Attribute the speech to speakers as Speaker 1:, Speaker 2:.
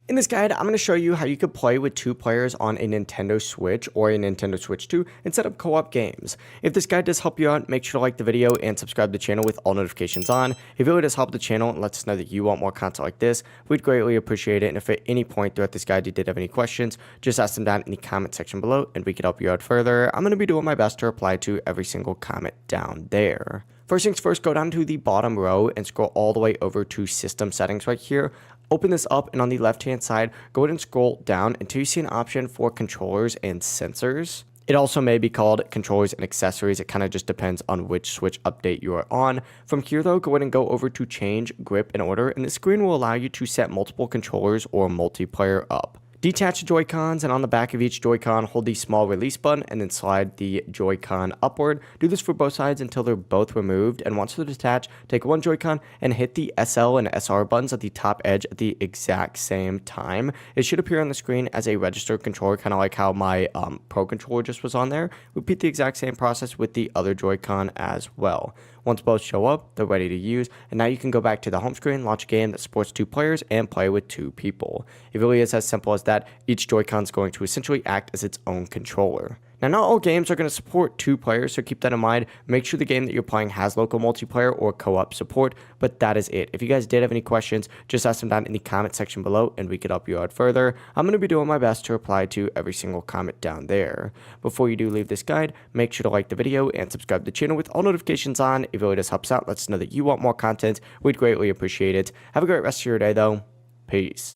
Speaker 1: In this guide, I'm going to show you how you could play with two players on a Nintendo Switch or a Nintendo Switch 2 and set up co-op games. If this guide does help you out, make sure to like the video and subscribe to the channel with all notifications on. If it really does help the channel and lets us know that you want more content like this, we'd greatly appreciate it. And if at any point throughout this guide you did have any questions, just ask them down in the comment section below and we could help you out further. I'm going to be doing my best to reply to every single comment down there. First things first, go down to the bottom row and scroll all the way over to system settings right here. Open this up, and on the left hand side, go ahead and scroll down until you see an option for controllers and sensors. It also may be called controllers and accessories. It kind of just depends on which Switch update you are on. From here though, go ahead and go over to change grip and order, and the screen will allow you to set multiple controllers or multiplayer up. Detach the Joy-Cons, and on the back of each Joy-Con, hold the small release button and then slide the Joy-Con upward. Do this for both sides until they're both removed, and once they're detached, take one Joy-Con and hit the SL and SR buttons at the top edge at the exact same time. It should appear on the screen as a registered controller, kind of like how my Pro Controller just was on there. Repeat the exact same process with the other Joy-Con as well. Once both show up, they're ready to use, and now you can go back to the home screen, launch a game that supports two players, and play with two people. It really is as simple as that. Each Joy-Con is going to essentially act as its own controller. Now, not all games are going to support two players, so keep that in mind. Make sure the game that you're playing has local multiplayer or co-op support, but that is it. If you guys did have any questions, just ask them down in the comment section below, and we could help you out further. I'm going to be doing my best to reply to every single comment down there. Before you do leave this guide, make sure to like the video and subscribe to the channel with all notifications on. It really does help out. Let us know that you want more content. We'd greatly appreciate it. Have a great rest of your day, though. Peace.